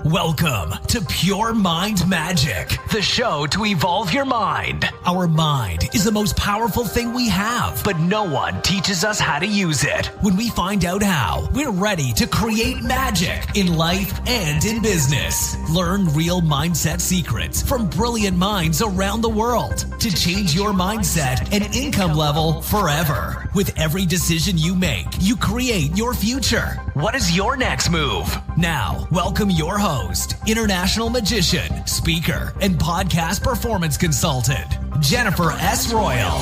Welcome to Pure Mind Magic, the show to evolve your mind. Our mind is the most powerful thing we have, but no one teaches us how to use it. When we find out how, we're ready to create magic in life and in business. Learn real mindset secrets from brilliant minds around the world to change your mindset and income level forever. With every decision you make, you create your future. What is your next move? Now, welcome your host, international magician, speaker, and podcast performance consultant, Jennifer S. Royal.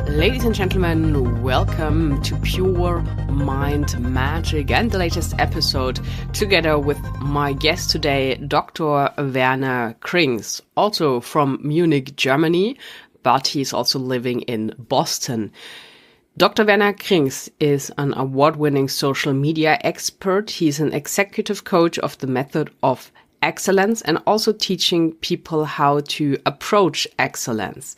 Ladies and gentlemen, welcome to Pure Mind Magic and the latest episode together with my guest today, Dr. Werner Krings, also from Munich, Germany, but he's also living in Boston. Dr. Werner Krings is an award-winning social media expert. He's an executive coach of the method of excellence and also teaching people how to approach excellence.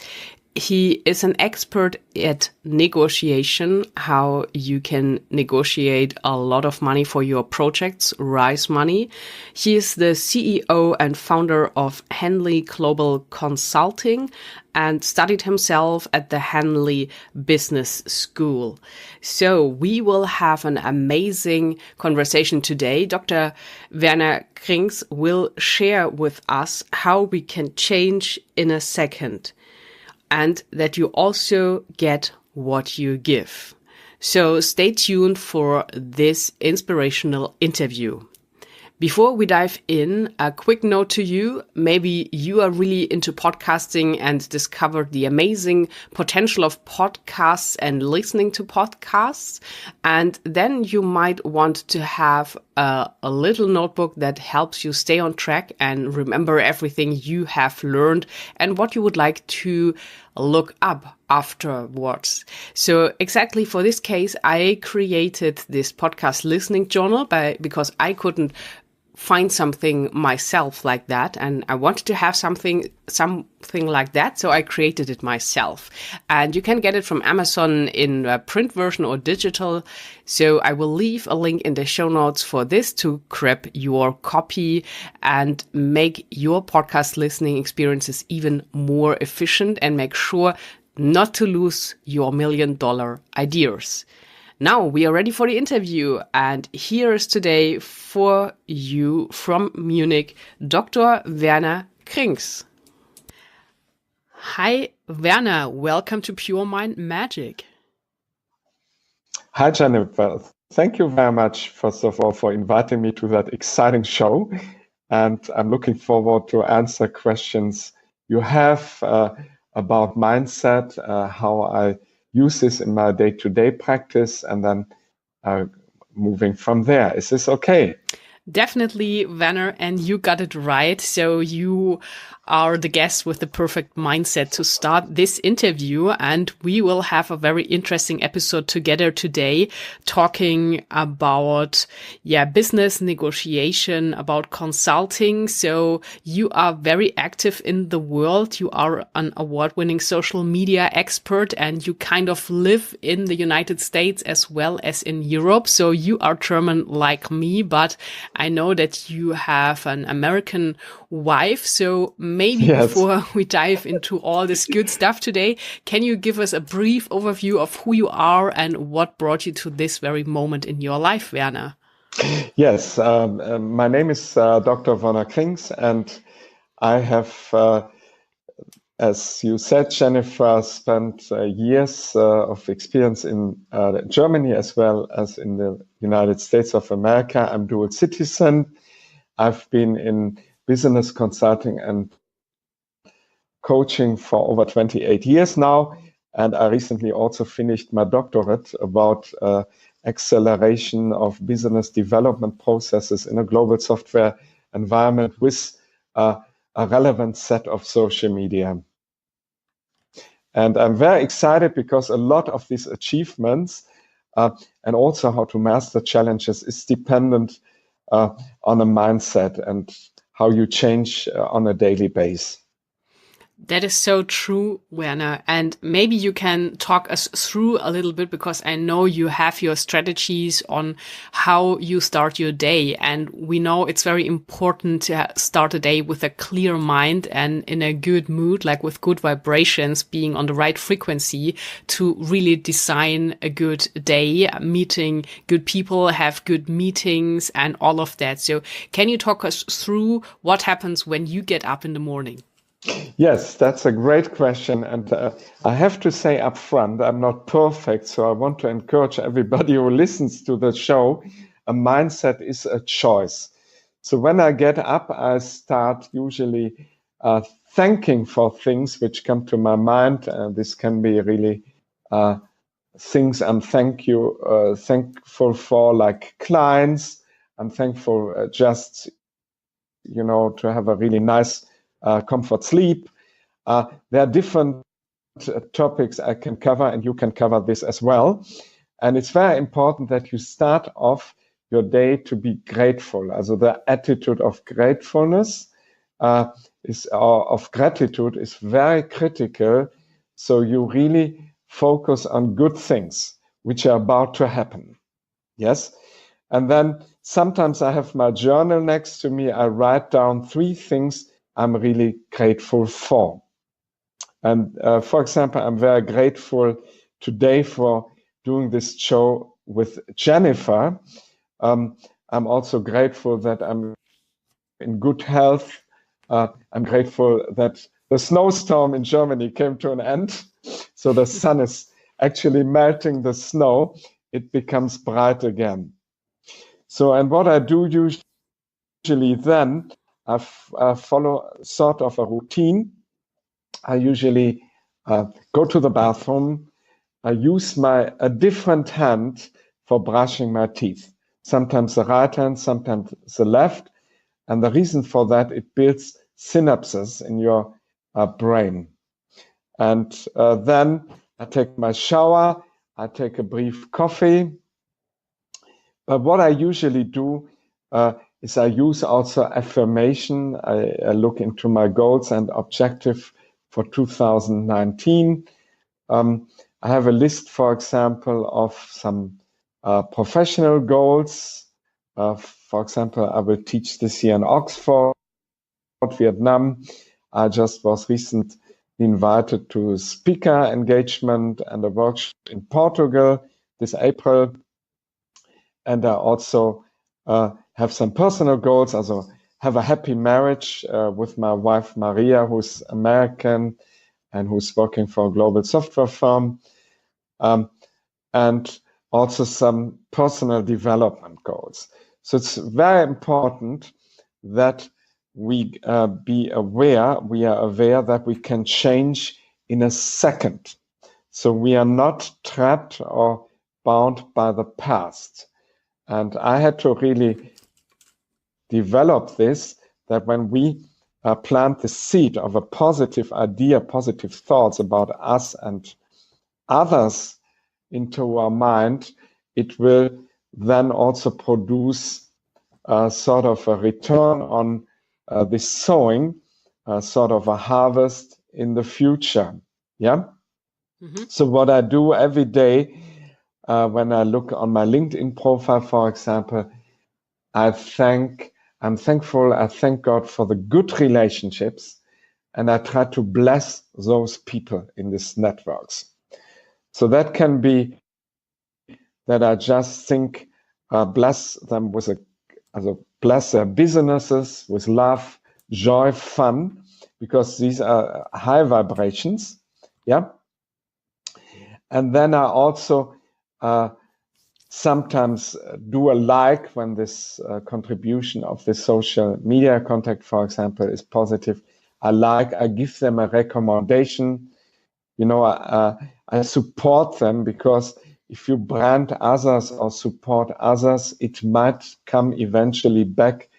He is an expert at negotiation, how you can negotiate a lot of money for your projects, raise money. He is the CEO and founder of Henley Global Consulting and studied himself at the Henley Business School. So we will have an amazing conversation today. Dr. Werner Krings will share with us how we can change in a second, and that you also get what you give. So stay tuned for this inspirational interview. Before we dive in, a quick note to you. Maybe you are really into podcasting and discovered the amazing potential of podcasts and listening to podcasts. And then you might want to have a little notebook that helps you stay on track and remember everything you have learned and what you would like to look up afterwards. So exactly for this case, I created this podcast listening journal because I couldn't find something myself like that, and I wanted to have something like that, so I created it myself. And you can get it from Amazon in a print version or digital. So I will leave a link in the show notes for this to grab your copy and make your podcast listening experiences even more efficient and make sure not to lose your $1 million ideas. Now we are ready for the interview, and here is today for you from Munich, Dr. Werner Krings. Hi, Werner. Welcome to Pure Mind Magic. Hi, Jennifer. Thank you very much, first of all, for inviting me to that exciting show. And I'm looking forward to answer questions you have about mindset, how I use this in my day-to-day practice, and then moving from there. Is this okay? Definitely, Werner, and you got it right. So you are the guest with the perfect mindset to start this interview, and we will have a very interesting episode together today, talking about business negotiation, about consulting. So you are very active in the world. You are an award-winning social media expert, and you kind of live in the United States as well as in Europe. So you are German like me, but I know that you have an American wife. So maybe before we dive into all this good stuff today, can you give us a brief overview of who you are and what brought you to this very moment in your life, Werner? Yes, my name is Dr. Werner Krings, and I have, as you said, Jennifer, spent years of experience in Germany as well as in the United States of America. I'm dual citizen. I've been in business consulting and coaching for over 28 years now. And I recently also finished my doctorate about acceleration of business development processes in a global software environment with a relevant set of social media. And I'm very excited because a lot of these achievements and also how to master challenges is dependent on a mindset and how you change on a daily basis. That is so true, Werner. And maybe you can talk us through a little bit, because I know you have your strategies on how you start your day. And we know it's very important to start a day with a clear mind and in a good mood, like with good vibrations, being on the right frequency to really design a good day, meeting good people, have good meetings and all of that. So can you talk us through what happens when you get up in the morning? Yes, that's a great question. And I have to say up front, I'm not perfect. So I want to encourage everybody who listens to the show, a mindset is a choice. So when I get up, I start usually thanking for things which come to my mind. This can be really things I'm thankful for, like clients. I'm thankful just, to have a really nice comfort sleep. There are different topics I can cover, and you can cover this as well. And it's very important that you start off your day to be grateful. Also the attitude of gratefulness of gratitude is very critical. So you really focus on good things which are about to happen. Yes. And then sometimes I have my journal next to me. I write down 3 things I'm really grateful for. And for example, I'm very grateful today for doing this show with Jennifer. I'm also grateful that I'm in good health. I'm grateful that the snowstorm in Germany came to an end. So the sun is actually melting the snow. It becomes bright again. So, and what I do usually then, I follow sort of a routine. I usually go to the bathroom. I use a different hand for brushing my teeth. Sometimes the right hand, sometimes the left. And the reason for that, it builds synapses in your brain. And then I take my shower. I take a brief coffee. But what I usually do is I use also affirmation. I look into my goals and objective for 2019. I have a list, for example, of some professional goals. For example, I will teach this year in Oxford, Vietnam. I just was recently invited to a speaker engagement and a workshop in Portugal this April. And I also have some personal goals. Also, have a happy marriage with my wife, Maria, who's American and who's working for a global software firm. And also some personal development goals. So it's very important that we we are aware that we can change in a second. So we are not trapped or bound by the past. And I had to really develop this, that when we plant the seed of a positive idea, positive thoughts about us and others into our mind, it will then also produce sort of a return on this sowing, sort of a harvest in the future. Yeah. Mm-hmm. So what I do every day, when I look on my LinkedIn profile, for example, I'm thankful. I thank God for the good relationships, and I try to bless those people in these networks. So that can be that I just think, bless them with bless their businesses with love, joy, fun, because these are high vibrations. Yeah. And then I also sometimes do a like when this contribution of the social media contact, for example, is positive. I give them a recommendation. I support them, because if you brand others or support others, it might come eventually back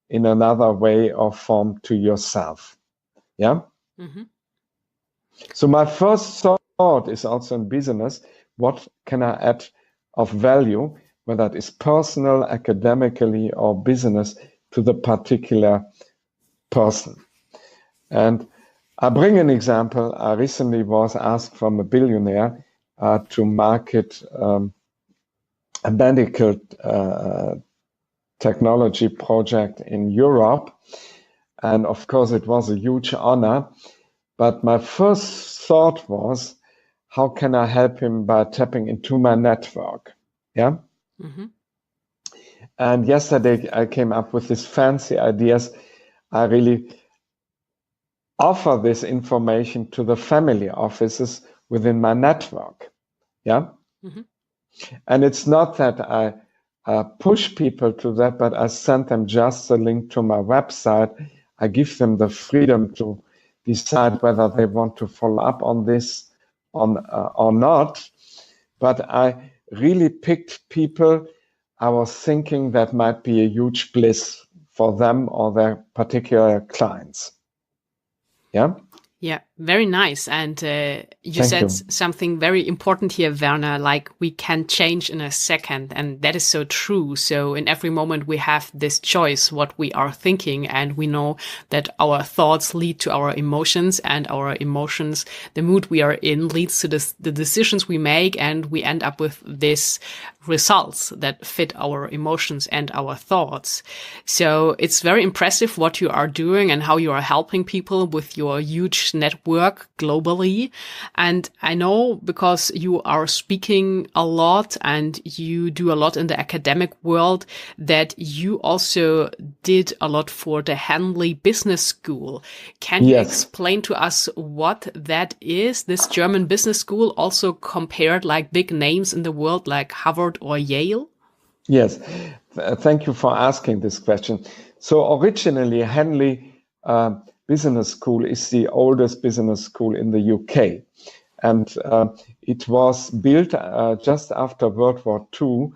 in another way or form to yourself. Yeah. Mm-hmm. So my first thought is also in business: what can I add of value, whether it is personal, academically, or business, to the particular person? And I bring an example. I recently was asked from a billionaire to market a medical technology project in Europe. And of course, it was a huge honor. But my first thought was, how can I help him by tapping into my network? Yeah. Mm-hmm. And yesterday I came up with these fancy ideas. I really offer this information to the family offices within my network. Yeah. Mm-hmm. And it's not that I push people to that, but I send them just a link to my website. I give them the freedom to decide whether they want to follow up on this or not. But I really picked people I was thinking that might be a huge bliss for them or their particular clients. Yeah. Yeah, very nice. And you said something very important here, Werner, like we can change in a second. And that is so true. So in every moment we have this choice, what we are thinking. And we know that our thoughts lead to our emotions, and our emotions, the mood we are in, leads to the decisions we make. And we end up with this results that fit our emotions and our thoughts. So it's very impressive what you are doing and how you are helping people with your huge network globally. And I know because you are speaking a lot and you do a lot in the academic world that you also did a lot for the Henley Business School. Can you explain to us what that is, this German business school, also compared like big names in the world like Harvard or Yale? Yes, thank you for asking this question. So originally, Henley Business School is the oldest business school in the UK. And it was built just after World War II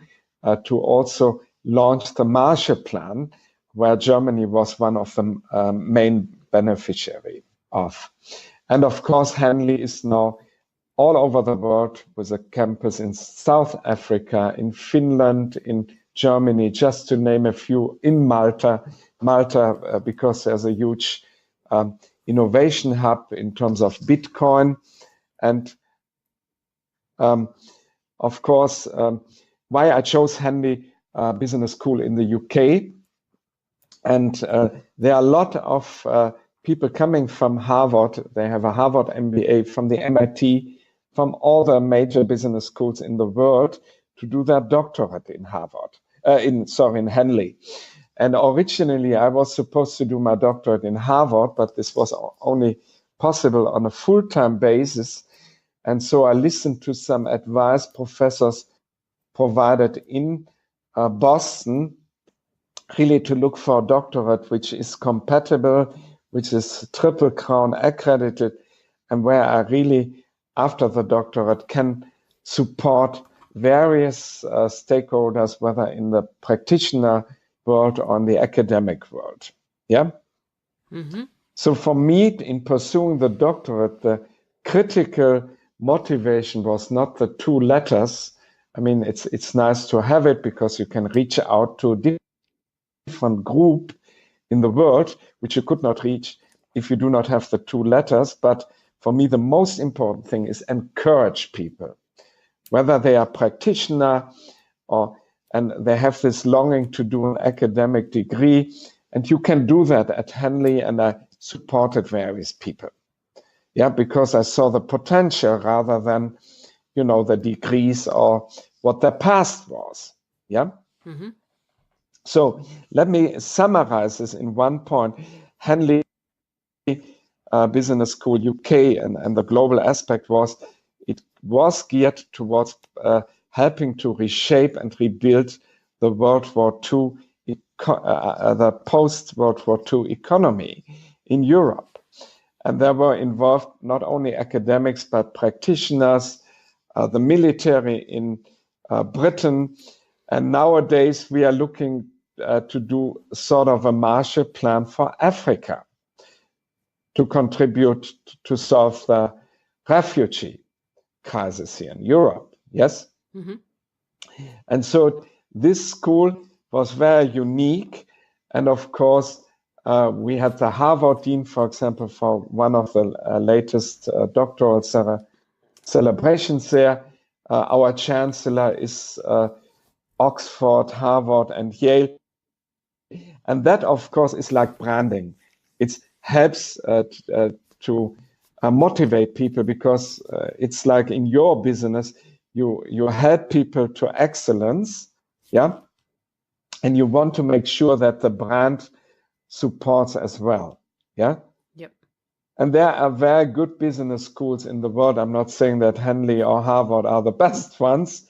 to also launch the Marshall Plan, where Germany was one of the main beneficiaries of. And of course, Henley is now all over the world with a campus in South Africa, in Finland, in Germany, just to name a few, in Malta, because there's a huge innovation hub in terms of Bitcoin. And of course, why I chose Henley Business School in the UK. And there are a lot of people coming from Harvard. They have a Harvard MBA, from the MIT, from all the major business schools in the world, to do their doctorate in in Henley. And originally I was supposed to do my doctorate in Harvard, but this was only possible on a full-time basis. And so I listened to some advice professors provided in Boston, really to look for a doctorate which is compatible, which is Triple Crown accredited, and where I really, after the doctorate, can support various stakeholders, whether in the practitioner world or in the academic world. Yeah. Mm-hmm. So for me, in pursuing the doctorate, the critical motivation was not the two letters. I mean, it's nice to have it because you can reach out to a different group in the world, which you could not reach if you do not have the two letters. But for me, the most important thing is encourage people, whether they are practitioner and they have this longing to do an academic degree. And you can do that at Henley, and I supported various people. Yeah, because I saw the potential rather than, the degrees or what their past was. Yeah. Mm-hmm. So let me summarize this in one point. Henley Business School UK and the global aspect was geared towards helping to reshape and rebuild the World War II, the post-World War II economy in Europe. And there were involved not only academics, but practitioners, the military in Britain. And nowadays we are looking to do sort of a Marshall Plan for Africa to contribute to solve the refugee crisis here in Europe. Yes? Mm-hmm. And so this school was very unique. And of course, We had the Harvard Dean, for example, for one of the latest doctoral celebrations there. Our Chancellor is Oxford, Harvard, and Yale. And that, of course, is like branding. It helps to motivate people, because it's like in your business, you help people to excellence, yeah, and you want to make sure that the brand supports as well, yeah. Yep. And there are very good business schools in the world. I'm not saying that Henley or Harvard are the best ones,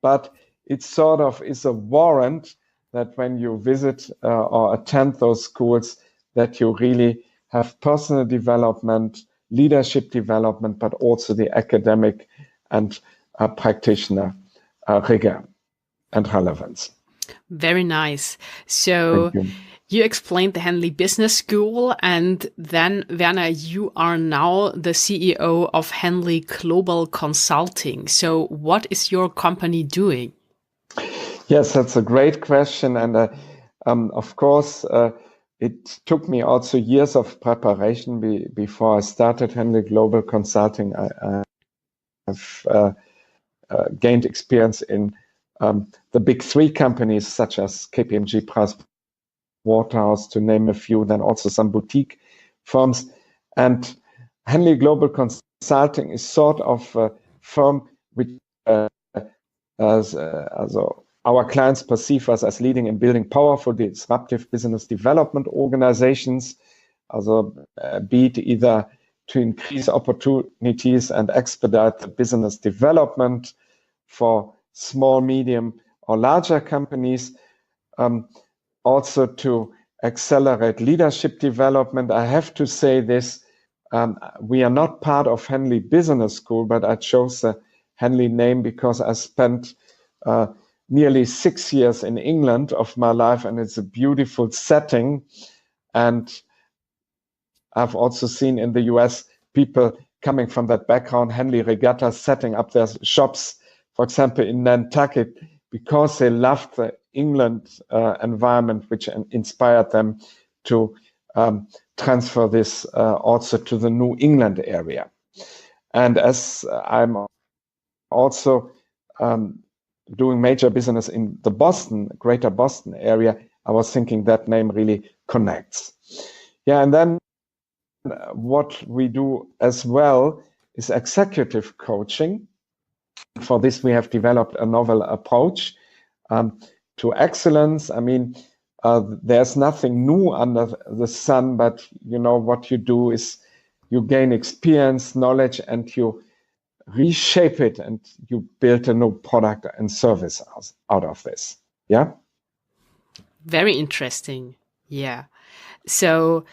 but it sort of is a warrant that when you visit or attend those schools, that you really have personal development, leadership development, but also the academic and practitioner rigor and relevance. Very nice. So you explained the Henley Business School, and then, Werner, you are now the CEO of Henley Global Consulting. So what is your company doing? Yes, that's a great question. And of course, it took me also years of preparation before I started Henley Global Consulting. I have gained experience in the big three companies, such as KPMG, Price Waterhouse, to name a few, then also some boutique firms. And Henley Global Consulting is sort of a firm which our clients perceive us as leading in building powerful, disruptive business development organizations, be it either to increase opportunities and expedite the business development for small, medium, or larger companies, also to accelerate leadership development. I have to say this, we are not part of Henley Business School, but I chose the Henley name because I spent nearly 6 years in England of my life, and it's a beautiful setting. And I've also seen in the US people coming from that background, Henley Regattas, setting up their shops, for example, in Nantucket, because they loved the England environment, which inspired them to transfer this also to the New England area. And as I'm also doing major business in the greater Boston area, I was thinking that name really connects. Yeah, and then what we do as well is executive coaching. For this, we have developed a novel approach to excellence. I mean, there's nothing new under the sun, but what you do is you gain experience, knowledge, and you reshape it, and you build a new product and service out of this. Yeah. Very interesting. Yeah. So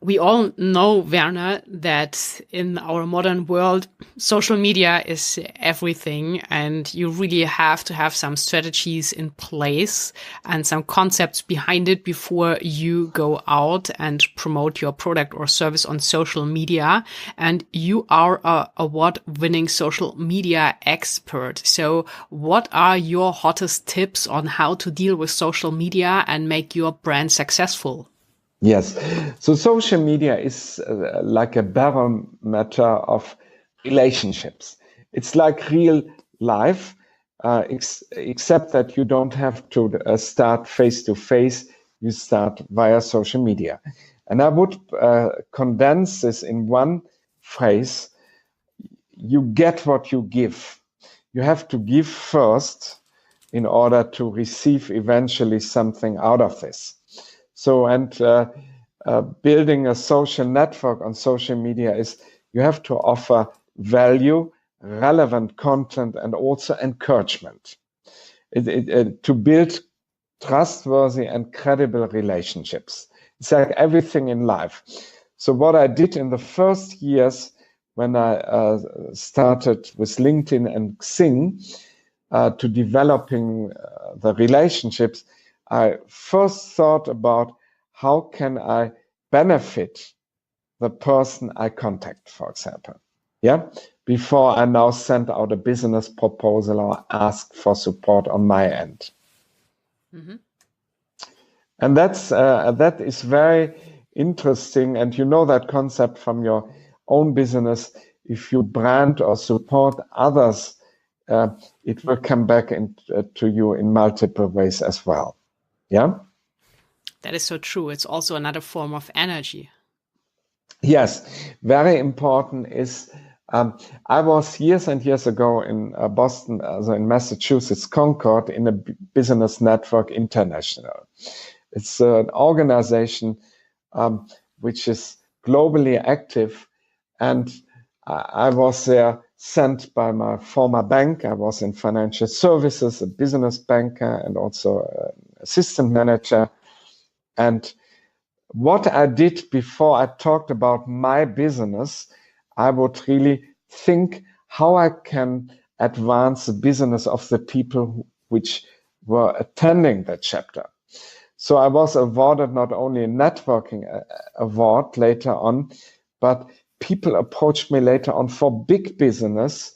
we all know, Werner, that in our modern world, social media is everything, and you really have to have some strategies in place and some concepts behind it before you go out and promote your product or service on social media. And you are an award-winning social media expert. So what are your hottest tips on how to deal with social media and make your brand successful? Yes. So social media is like a barometer of relationships. It's like real life, except that you don't have to start face to face. You start via social media. And I would condense this in one phrase. You get what you give. You have to give first in order to receive eventually something out of this. So, and building a social network on social media is you have to offer value, relevant content, and also encouragement to build trustworthy and credible relationships. It's like everything in life. So what I did in the first years when I started with LinkedIn and Xing to developing the relationships, I first thought about how can I benefit the person I contact, for example, yeah, before I now send out a business proposal or ask for support on my end. Mm-hmm. And that is very interesting, and you know that concept from your own business. If you brand or support others, it will come back to you in multiple ways as well. Yeah? That is so true. It's also another form of energy. Yes, very important is, I was years and years ago in Boston, also in Massachusetts, Concord, in a Business Network International. It's an organization which is globally active, and I was there sent by my former bank. I was in financial services, a business banker, and also an assistant manager. And what I did before I talked about my business, I would really think how I can advance the business of the people which were attending that chapter. So I was awarded not only a networking award later on, but people approached me later on for big business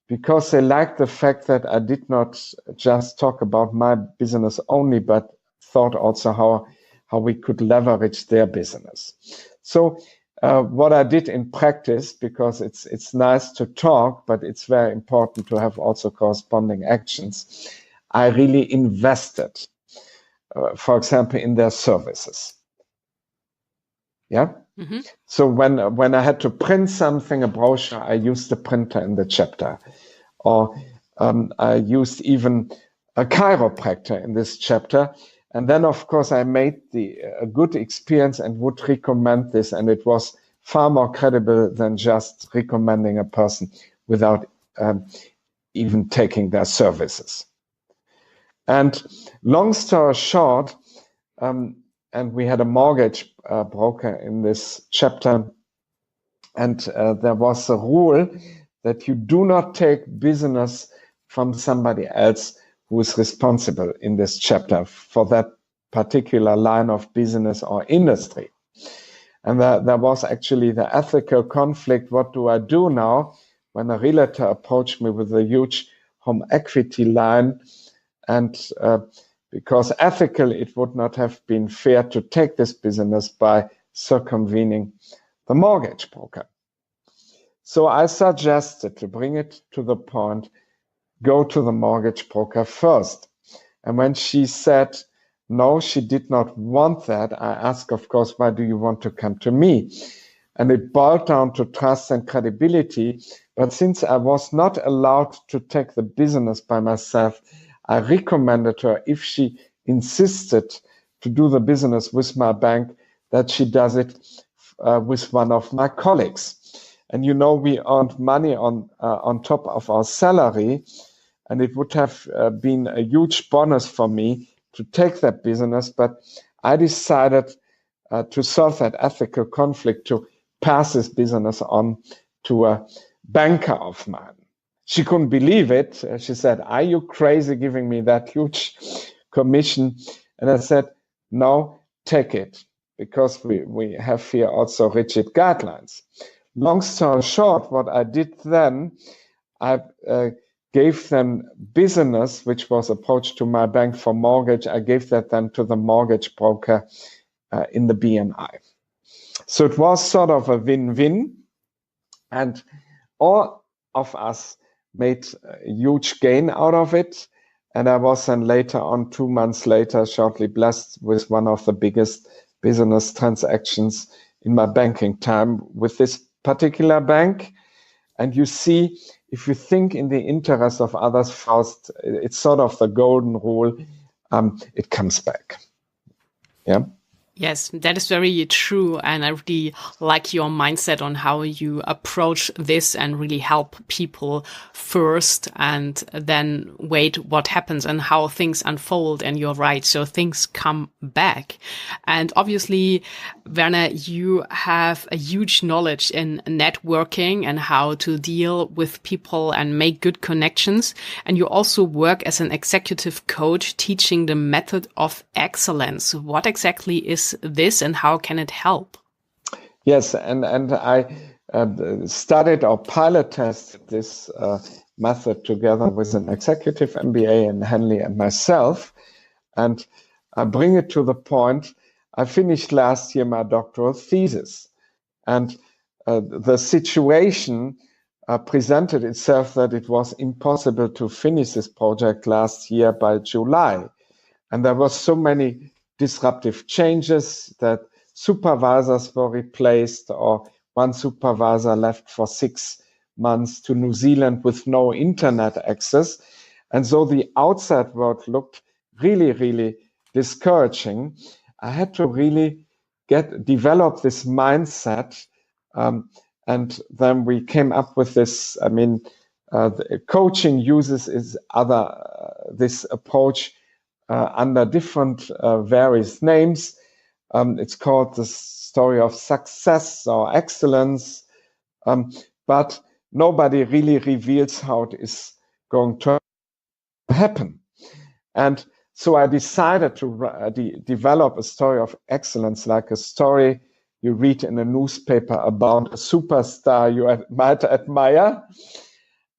because they liked the fact that I did not just talk about my business only, but thought also how we could leverage their business. So what I did in practice, because it's nice to talk, but it's very important to have also corresponding actions, I really invested, for example, in their services. Yeah. Mm-hmm. So when I had to print something, a brochure, I used the printer in the chapter, or I used even a chiropractor in this chapter. And then, of course, I made a good experience and would recommend this. And it was far more credible than just recommending a person without even taking their services. And long story short, and we had a mortgage broker in this chapter. And there was a rule that you do not take business from somebody else who is responsible in this chapter for that particular line of business or industry. And there was actually the ethical conflict. What do I do now when a realtor approached me with a huge home equity line? And because ethically, it would not have been fair to take this business by circumvening the mortgage broker. So I suggested, to bring it to the point, go to the mortgage broker first. And when she said no, she did not want that, I asked, of course, why do you want to come to me? And it boiled down to trust and credibility. But since I was not allowed to take the business by myself, I recommended her, if she insisted to do the business with my bank, that she does it with one of my colleagues. And you know, we earned money on top of our salary, and it would have been a huge bonus for me to take that business. But I decided to solve that ethical conflict, to pass this business on to a banker of mine. She couldn't believe it. She said, "Are you crazy giving me that huge commission?" And I said, "No, take it, because we have here also rigid guidelines." Long story short, what I did then, I gave them business, which was approached to my bank for mortgage. I gave that then to the mortgage broker in the BNI. So it was sort of a win-win. And all of us made a huge gain out of it. And I was then later on, 2 months later, shortly blessed with one of the biggest business transactions in my banking time with this particular bank. And you see, if you think in the interest of others first, it's sort of the golden rule, it comes back. Yeah. Yes, that is very true. And I really like your mindset on how you approach this and really help people first and then wait what happens and how things unfold. And you're right. So things come back. And obviously, Werner, you have a huge knowledge in networking and how to deal with people and make good connections. And you also work as an executive coach teaching the method of excellence. What exactly is this and how can it help? Yes, and I studied or pilot tested this method together with an executive MBA in Henley and myself. And I bring it to the point, I finished last year my doctoral thesis. And the situation presented itself that it was impossible to finish this project last year by July. And there were so many disruptive changes that supervisors were replaced, or one supervisor left for 6 months to New Zealand with no internet access. And so the outside world looked really, really discouraging. I had to really develop this mindset. And then we came up with this. I mean, coaching uses this approach under different various names. It's called the story of success or excellence, but nobody really reveals how it is going to happen. And so I decided to develop a story of excellence, like a story you read in a newspaper about a superstar you might admire.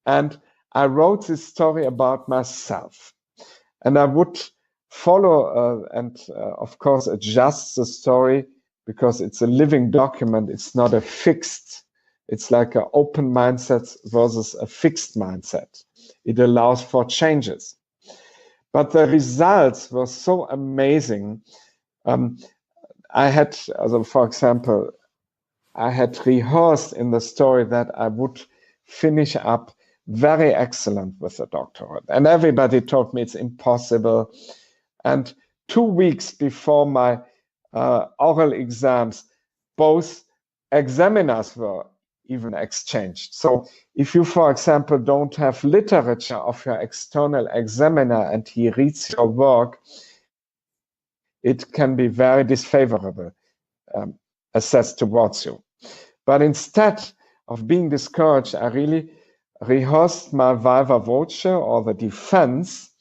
And I wrote this story about myself. And I would follow and, of course, adjust the story because it's a living document. It's not a fixed. It's like an open mindset versus a fixed mindset. It allows for changes. But the results were so amazing. I had, for example, I had rehearsed in the story that I would finish up very excellent with the doctorate. And everybody told me it's impossible. And 2 weeks before my oral exams, both examiners were even exchanged. So if you, for example, don't have literature of your external examiner and he reads your work, it can be very disfavorable assessed towards you. But instead of being discouraged, I really rehearsed my viva voce, or the defense,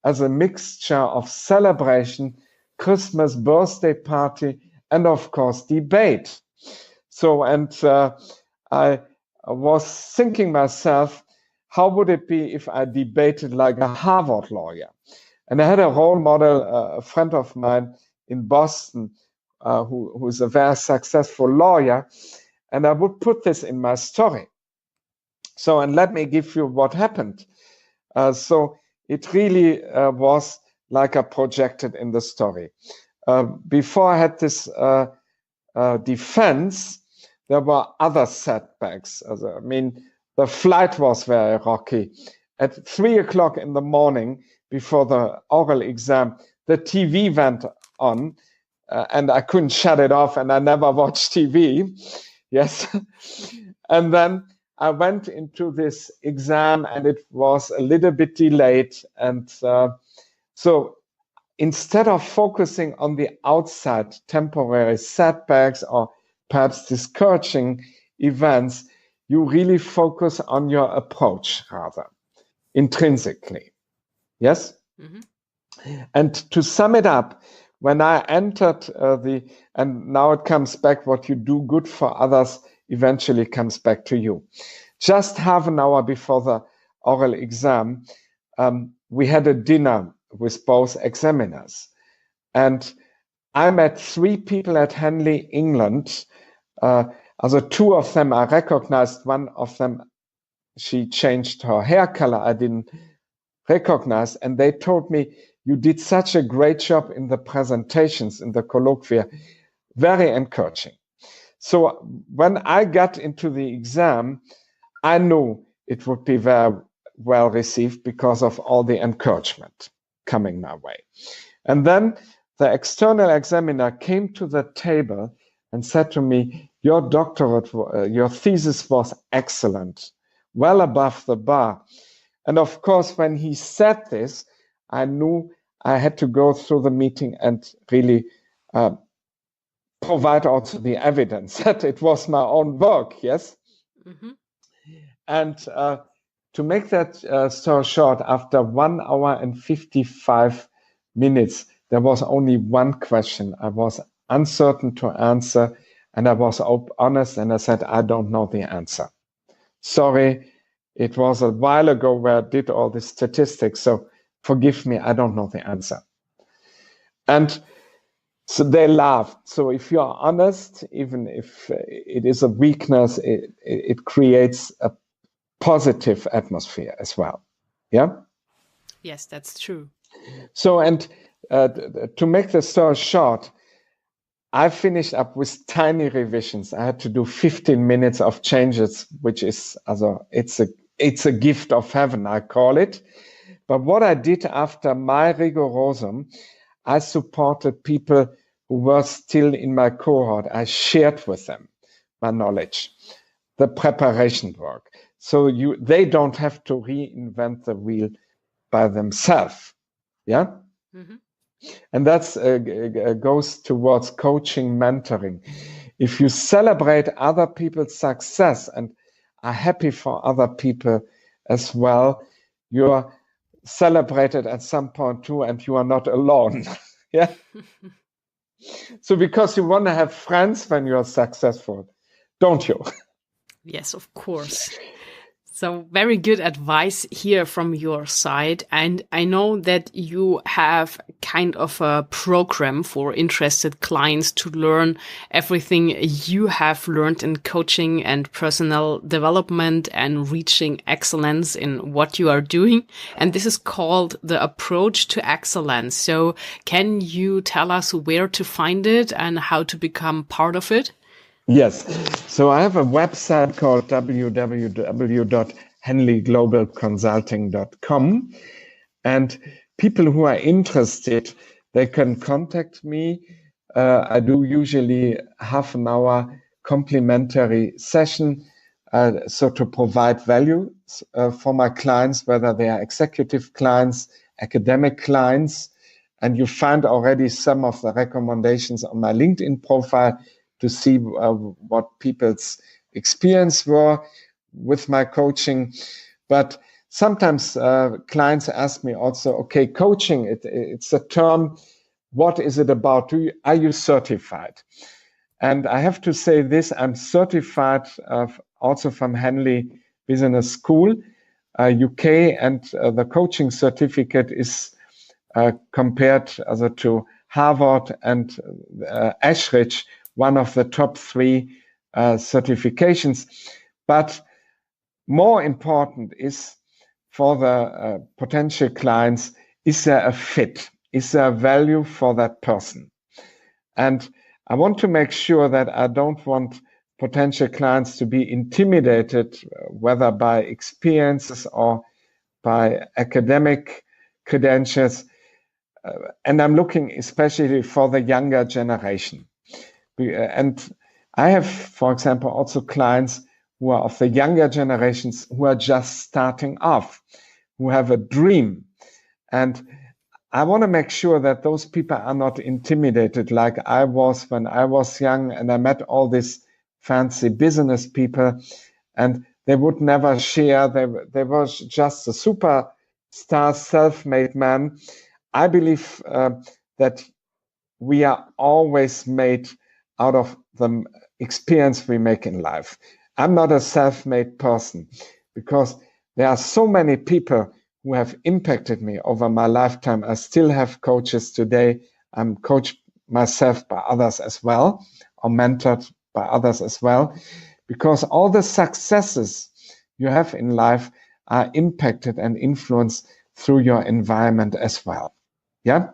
as a mixture of celebration, Christmas, birthday party, and of course debate. So, and I was thinking myself, how would it be if I debated like a Harvard lawyer? And I had a role model, a friend of mine in Boston, who is a very successful lawyer, and I would put this in my story. So, and let me give you what happened. So it really was like I projected in the story. Before I had this defense, there were other setbacks. I mean, the flight was very rocky. At 3 o'clock in the morning, before the oral exam, the TV went on, and I couldn't shut it off, and I never watched TV. Yes. And then I went into this exam, and it was a little bit delayed. And so instead of focusing on the outside temporary setbacks or perhaps discouraging events, you really focus on your approach rather intrinsically. Yes? Mm-hmm. And to sum it up, when I entered and now it comes back, what you do good for others eventually comes back to you. Just half an hour before the oral exam, we had a dinner with both examiners. And I met 3 people at Henley, England. Two of them I recognized. One of them, she changed her hair color. I didn't recognize. And they told me, you did such a great job in the presentations, in the colloquia. Very encouraging. So when I got into the exam, I knew it would be very well received because of all the encouragement coming my way. And then the external examiner came to the table and said to me, your doctorate, your thesis was excellent, well above the bar. And of course, when he said this, I knew I had to go through the meeting and really provide also the evidence that it was my own work, yes? Mm-hmm. And to make that story short, after 1 hour and 55 minutes, there was only one question I was uncertain to answer, and I was honest, and I said, I don't know the answer. Sorry, it was a while ago where I did all the statistics, so forgive me, I don't know the answer. And So they laughed. So if you are honest, even if it is a weakness, it creates a positive atmosphere as well. Yeah? Yes, that's true. So, and to make the story short, I finished up with tiny revisions. I had to do 15 minutes of changes, which is, it's a gift of heaven, I call it. But what I did after my rigorosum, I supported people who were still in my cohort. I shared with them my knowledge, the preparation work. So they don't have to reinvent the wheel by themselves. Yeah. Mm-hmm. And that's goes towards coaching, mentoring. If you celebrate other people's success and are happy for other people as well, you're celebrated at some point too, and you are not alone. Yeah. So because you want to have friends when you are successful, don't you? Yes, of course. So very good advice here from your side. And I know that you have kind of a program for interested clients to learn everything you have learned in coaching and personal development and reaching excellence in what you are doing. And this is called the Approach to Excellence. So can you tell us where to find it and how to become part of it? Yes. So I have a website called www.henleyglobalconsulting.com. And people who are interested, they can contact me. I do usually half an hour complimentary session. So to provide value for my clients, whether they are executive clients, academic clients. And you find already some of the recommendations on my LinkedIn profile to see what people's experience were with my coaching. But sometimes clients ask me also, okay, coaching, it's a term, what is it about? Are you certified? And I have to say this, I'm certified also from Henley Business School, UK, and the coaching certificate is compared to Harvard and Ashridge, one of the top 3 certifications. But more important is for the potential clients, is there a fit? Is there a value for that person? And I want to make sure that I don't want potential clients to be intimidated, whether by experiences or by academic credentials. And I'm looking especially for the younger generation. And I have, for example, also clients who are of the younger generations who are just starting off, who have a dream. And I want to make sure that those people are not intimidated like I was when I was young and I met all these fancy business people and they would never share. They were just a superstar, self-made man. I believe that we are always made out of the experience we make in life. I'm not a self-made person because there are so many people who have impacted me over my lifetime. I still have coaches today. I'm coached myself by others as well, or mentored by others as well, because all the successes you have in life are impacted and influenced through your environment as well. Yeah.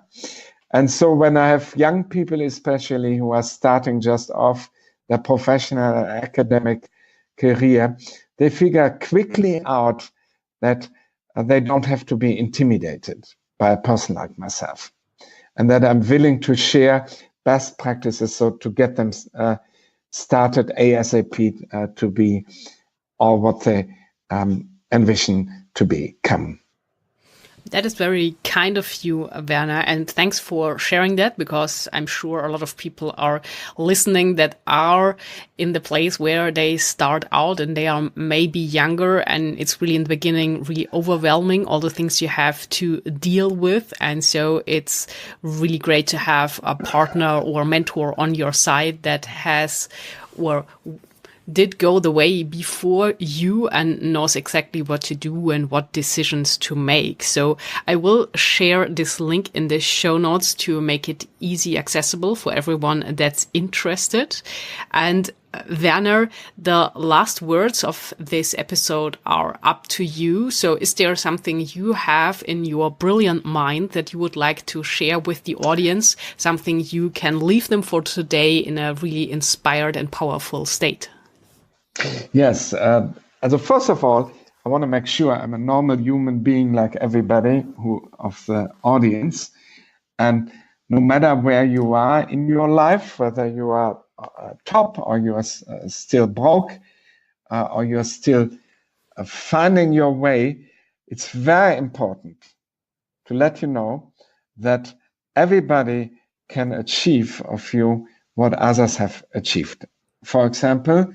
And so when I have young people, especially who are starting just off their professional and academic career, they figure quickly out that they don't have to be intimidated by a person like myself, and that I'm willing to share best practices so to get them started ASAP to be all what they envision to become. That is very kind of you, Werner, and thanks for sharing that, because I'm sure a lot of people are listening that are in the place where they start out and they are maybe younger, and it's really in the beginning really overwhelming, all the things you have to deal with. And so it's really great to have a partner or mentor on your side that has or did go the way before you and knows exactly what to do and what decisions to make. So I will share this link in the show notes to make it easy accessible for everyone that's interested. And Werner, the last words of this episode are up to you. So is there something you have in your brilliant mind that you would like to share with the audience, something you can leave them for today in a really inspired and powerful state? Yes. So first of all, I want to make sure I'm a normal human being like everybody of the audience. And no matter where you are in your life, whether you are top or you are still broke or you are still finding your way, it's very important to let you know that everybody can achieve of you what others have achieved. For example,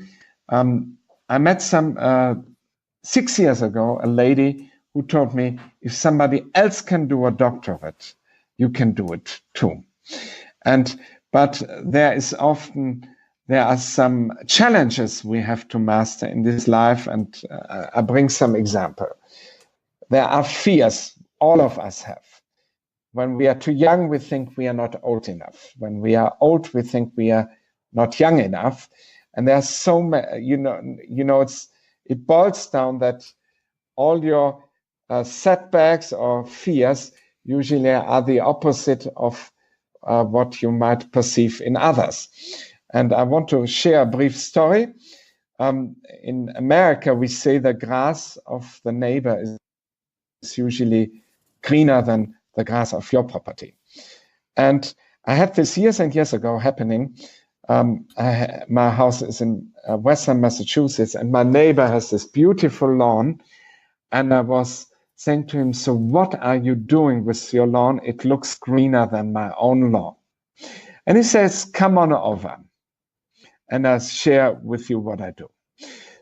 I met 6 years ago a lady who told me, if somebody else can do a doctorate, you can do it too. But there are some challenges we have to master in this life, and I bring some example. There are fears all of us have. When we are too young, we think we are not old enough. When we are old, we think we are not young enough. And there are so many, it boils down that all your setbacks or fears usually are the opposite of what you might perceive in others. And I want to share a brief story. In America, we say the grass of the neighbor is usually greener than the grass of your property. And I had this years and years ago happening. My house is in Western Massachusetts, and my neighbor has this beautiful lawn. And I was saying to him, so what are you doing with your lawn? It looks greener than my own lawn. And he says, come on over. And I'll share with you what I do.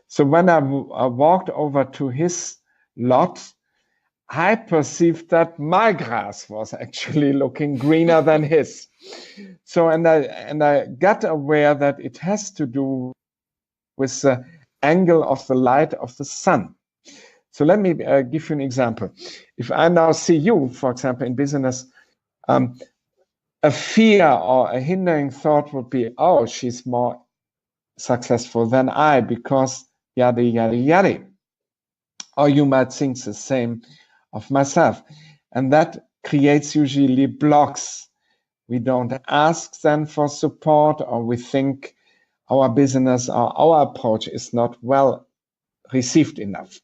So when I walked over to his lot, I perceived that my grass was actually looking greener than his. So, and I got aware that it has to do with the angle of the light of the sun. So let me give you an example. If I now see you, for example, in business, a fear or a hindering thought would be, oh, she's more successful than I because yada, yada, yada. Or you might think the same of myself. And that creates usually blocks. We don't ask then for support, or we think our business or our approach is not well received enough.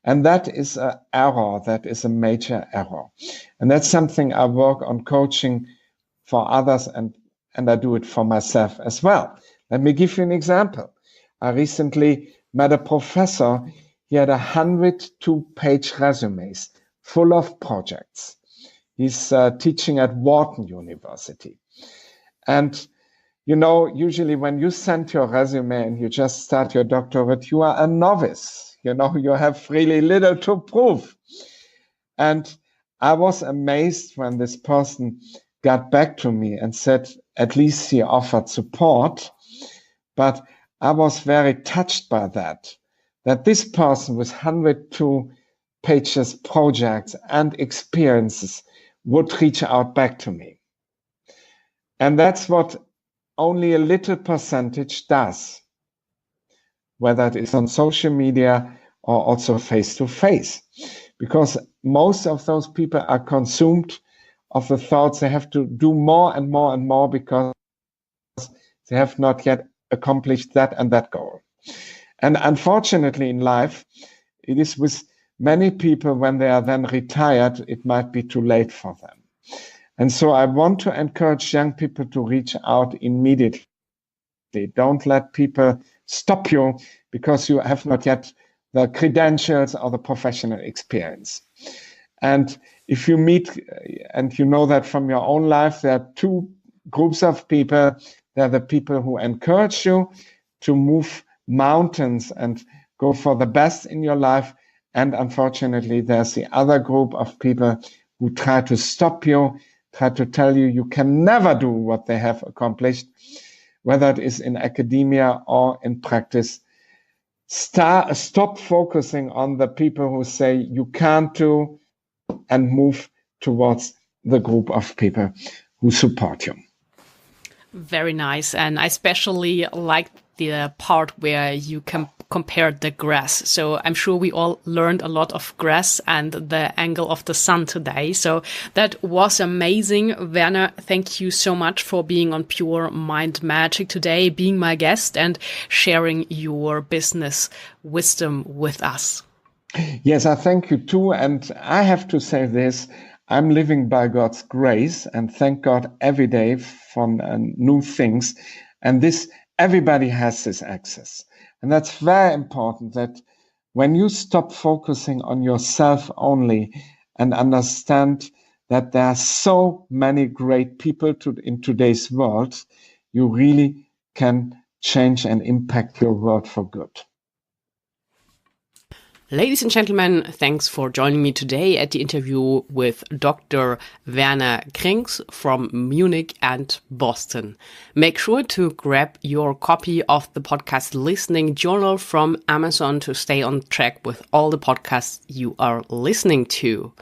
And that is an error. That is a major error. And that's something I work on coaching for others, and I do it for myself as well. Let me give you an example. I recently met a professor. He had 102-page resumes full of projects. He's teaching at Wharton University. And, usually when you send your resume and you just start your doctorate, you are a novice. You have really little to prove. And I was amazed when this person got back to me and said, at least he offered support. But I was very touched by that this person with 102 pages projects and experiences would reach out back to me. And that's what only a little percentage does, whether it is on social media or also face-to-face, because most of those people are consumed of the thoughts they have to do more and more and more because they have not yet accomplished that and that goal. And unfortunately in life, it is with many people when they are then retired, it might be too late for them. And so I want to encourage young people to reach out immediately. Don't let people stop you because you have not yet the credentials or the professional experience. And if you meet, and you know that from your own life, there are two groups of people. There are the people who encourage you to move mountains and go for the best in your life. And unfortunately, there's the other group of people who try to stop you, try to tell you you can never do what they have accomplished, whether it is in academia or in practice. Stop focusing on the people who say you can't do, and move towards the group of people who support you. Very nice. And I especially like the part where you compared the grass. So I'm sure we all learned a lot of grass and the angle of the sun today. So that was amazing. Werner, thank you so much for being on Pure Mind Magic today, being my guest and sharing your business wisdom with us. Yes, I thank you too. And I have to say this, I'm living by God's grace and thank God every day for new things. And this, everybody has this access. And that's very important, that when you stop focusing on yourself only and understand that there are so many great people in today's world, you really can change and impact your world for good. Ladies and gentlemen, thanks for joining me today at the interview with Dr. Werner Krings from Munich and Boston. Make sure to grab your copy of the podcast listening journal from Amazon to stay on track with all the podcasts you are listening to.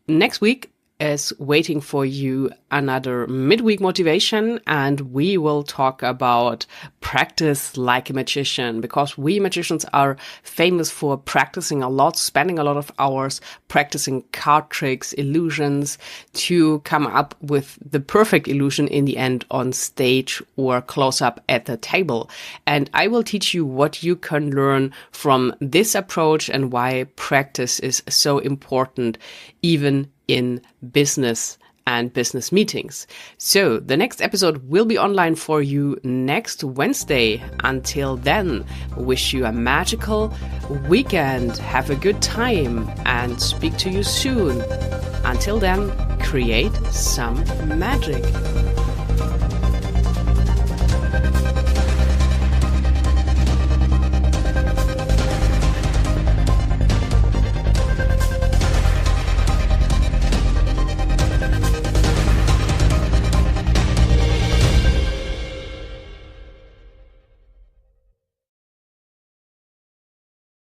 Next week is waiting for you another midweek motivation, and we will talk about practice like a magician, because we magicians are famous for practicing a lot, spending a lot of hours practicing card tricks, illusions, to come up with the perfect illusion in the end on stage or close up at the table. And I will teach you what you can learn from this approach and why practice is so important, even in business and business meetings. So the next episode will be online for you next Wednesday. Until then, wish you a magical weekend. Have a good time and speak to you soon. Until then, create some magic.